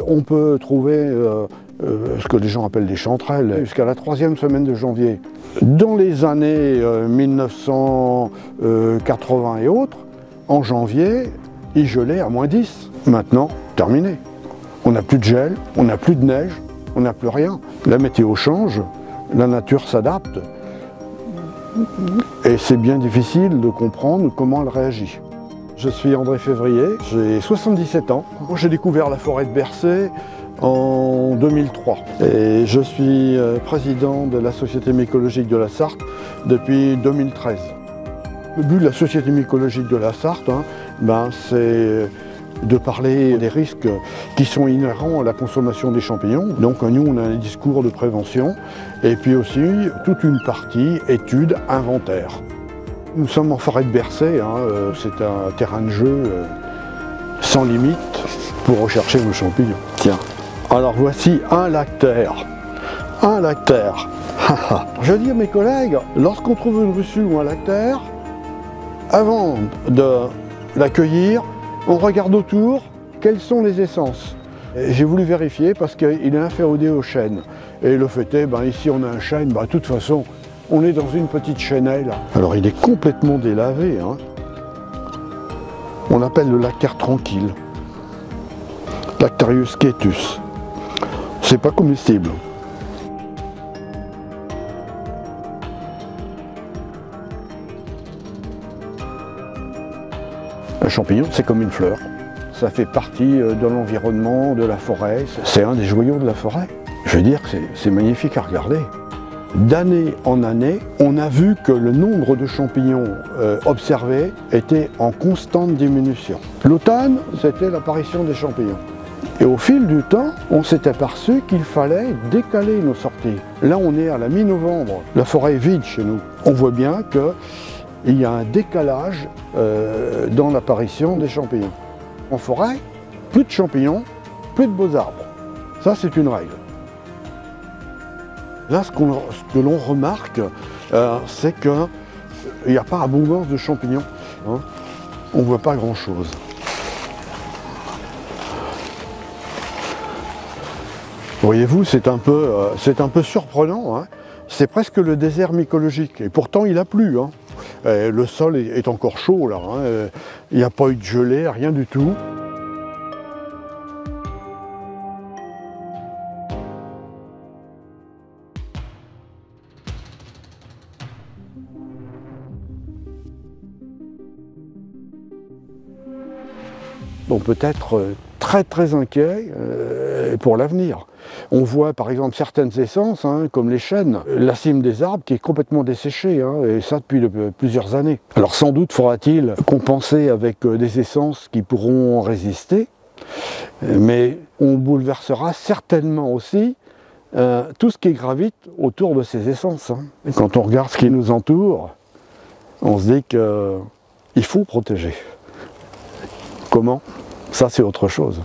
On peut trouver ce que les gens appellent des chanterelles jusqu'à la 3e semaine de janvier. Dans les années 1980 et autres, en janvier, il gelait à -10. Maintenant, terminé. On n'a plus de gel, on n'a plus de neige, on n'a plus rien. La météo change, la nature s'adapte. Et c'est bien difficile de comprendre comment elle réagit. Je suis André Février, j'ai 77 ans. J'ai découvert la forêt de Bercé en 2003. Et je suis président de la Société mycologique de la Sarthe depuis 2013. Le but de la Société mycologique de la Sarthe, c'est de parler des risques qui sont inhérents à la consommation des champignons. Donc nous, on a un discours de prévention et puis aussi toute une partie études, inventaire. Nous sommes en forêt de Bercé, c'est un terrain de jeu sans limite pour rechercher nos champignons. Tiens, alors voici un lactaire. Un lactaire. Je dis à mes collègues, lorsqu'on trouve une russule ou un lactaire, avant de l'accueillir, on regarde autour quelles sont les essences. J'ai voulu vérifier parce qu'il est inféodé au chêne. Et le fait est, ici on a un chêne, de toute façon, on est dans une petite chênaie là. Alors il est complètement délavé. On l'appelle le lactaire tranquille. Lactarius scetus. C'est pas comestible. Un champignon, c'est comme une fleur. Ça fait partie de l'environnement, de la forêt. C'est un des joyaux de la forêt. Je veux dire que c'est magnifique à regarder. D'année en année, on a vu que le nombre de champignons observés était en constante diminution. L'automne, c'était l'apparition des champignons. Et au fil du temps, on s'est aperçu qu'il fallait décaler nos sorties. Là, on est à la mi-novembre. La forêt est vide chez nous. On voit bien qu'il y a un décalage dans l'apparition des champignons. En forêt, plus de champignons, plus de beaux arbres. Ça, c'est une règle. Là, ce que l'on remarque, c'est qu'il n'y a pas abondance de champignons. On ne voit pas grand-chose. Voyez-vous, c'est un peu surprenant. C'est presque le désert mycologique. Et pourtant, il a plu. Le sol est encore chaud, là. Il n'y a pas eu de gelée, rien du tout. On peut être très inquiet pour l'avenir. On voit par exemple certaines essences, comme les chênes, la cime des arbres qui est complètement desséchée, et ça depuis plusieurs années. Alors sans doute faudra-t-il compenser avec des essences qui pourront résister, mais on bouleversera certainement aussi tout ce qui gravite autour de ces essences. Et quand on regarde ce qui nous entoure, on se dit qu'il faut protéger. Comment ? Ça, c'est autre chose.